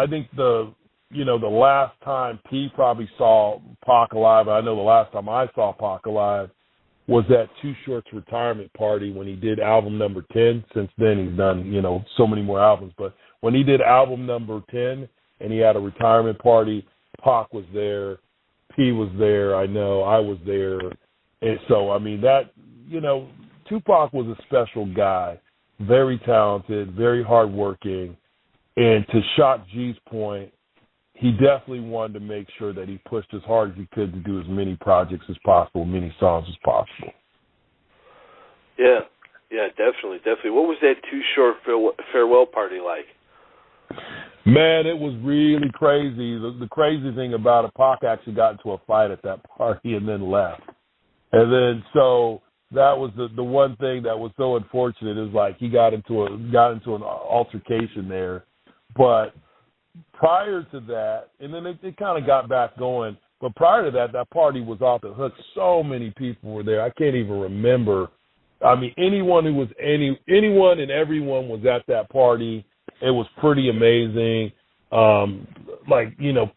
think the last time P probably saw Pac alive, I know the last time I saw Pac alive was at Too Short's retirement party when he did album number 10. Since then, he's done, so many more albums. But when he did album number 10 and he had a retirement party, Pac was there, P was there, I know, I was there. And so, I mean, Tupac was a special guy, very talented, very hardworking. And to Shock G's point, he definitely wanted to make sure that he pushed as hard as he could to do as many projects as possible, many songs as possible. Yeah, definitely. What was that Too Short farewell party like? Man, it was really crazy. The crazy thing about it, Pac actually got into a fight at that party and then left. And then so that was the one thing that was so unfortunate is like he got into an altercation there, but prior to that, and then it kind of got back going, but prior to that, that party was off the hook. So many people were there. I can't even remember. I mean, anyone and everyone was at that party. It was pretty amazing.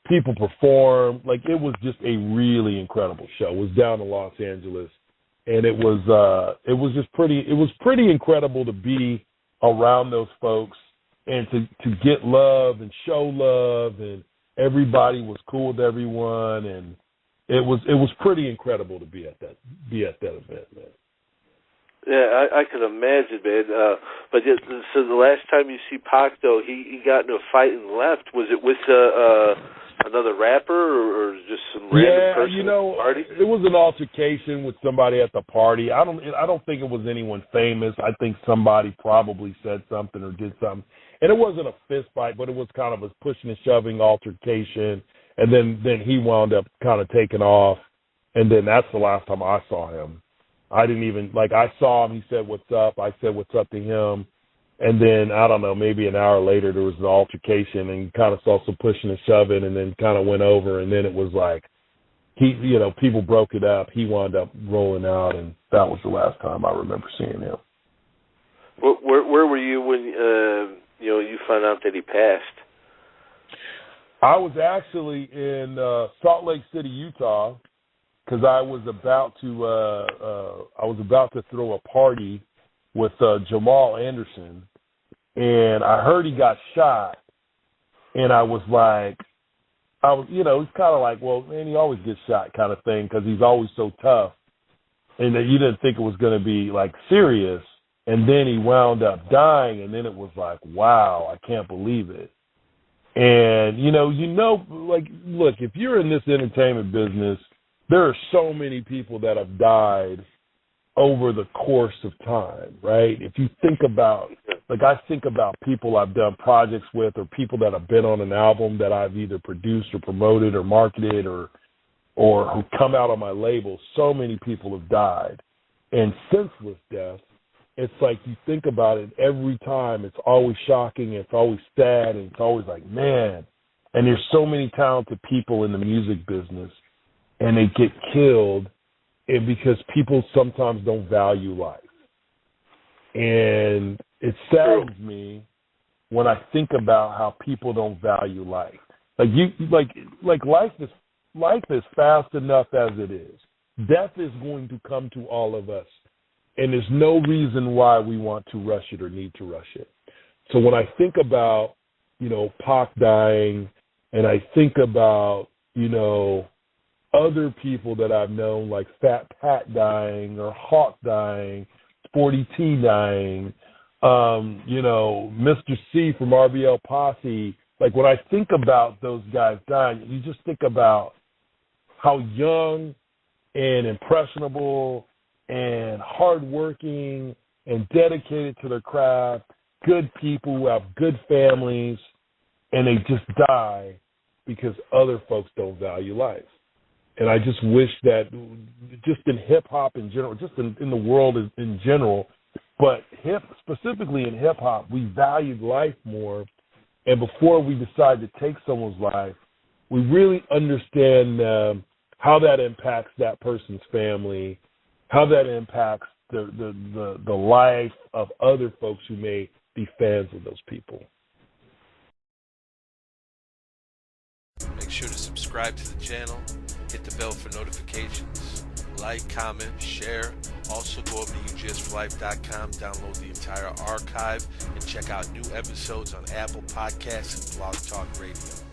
People performed. Like, it was just a really incredible show. It was down in Los Angeles, and it was pretty incredible to be around those folks. And to get love and show love, and everybody was cool with everyone, and it was pretty incredible to be at that event, man. Yeah, I could imagine, man. So the last time you see Pac, though, he got into a fight and left. Was it with another rapper or just some random person at the party? It was an altercation with somebody at the party. I don't think it was anyone famous. I think somebody probably said something or did something. And it wasn't a fist fight, but it was kind of a pushing and shoving altercation. And then he wound up kind of taking off. And then that's the last time I saw him. I didn't even, I saw him. He said, "What's up?" I said, "What's up?" to him. And then, I don't know, maybe an hour later, there was an altercation and kind of saw some pushing and shoving and then kind of went over. And then it was like, people broke it up. He wound up rolling out. And that was the last time I remember seeing him. Where were you when, you found out that he passed? I was actually in Salt Lake City, Utah, because I was about to throw a party with Jamal Anderson, and I heard he got shot, and I was like, it's kind of like, well, man, he always gets shot kind of thing because he's always so tough, and that you didn't think it was going to be like serious. And then he wound up dying, and then it was like, wow, I can't believe it. And, look, if you're in this entertainment business, there are so many people that have died over the course of time, right? If you think about, I think about people I've done projects with or people that have been on an album that I've either produced or promoted or marketed or who come out on my label, so many people have died. And senseless death, it's like you think about it every time, it's always shocking, it's always sad, and it's always like, man. And there's so many talented people in the music business, and they get killed because people sometimes don't value life. And it saddens me when I think about how people don't value life. Life is fast enough as it is. Death is going to come to all of us. And there's no reason why we want to rush it or need to rush it. So when I think about, Pac dying, and I think about, other people that I've known, like Fat Pat dying or Hawk dying, Sporty T dying, Mr. C from RBL Posse, when I think about those guys dying, you just think about how young and impressionable and hardworking and dedicated to their craft, good people who have good families, and they just die because other folks don't value life. And I just wish that just in hip-hop in general, just in the world in general, but specifically in hip-hop, we valued life more. And before we decide to take someone's life, we really understand how that impacts that person's family, how that impacts the life of other folks who may be fans of those people. Make sure to subscribe to the channel, hit the bell for notifications, like, comment, share. Also go over to UGSforlife.com, download the entire archive, and check out new episodes on Apple Podcasts and Blog Talk Radio.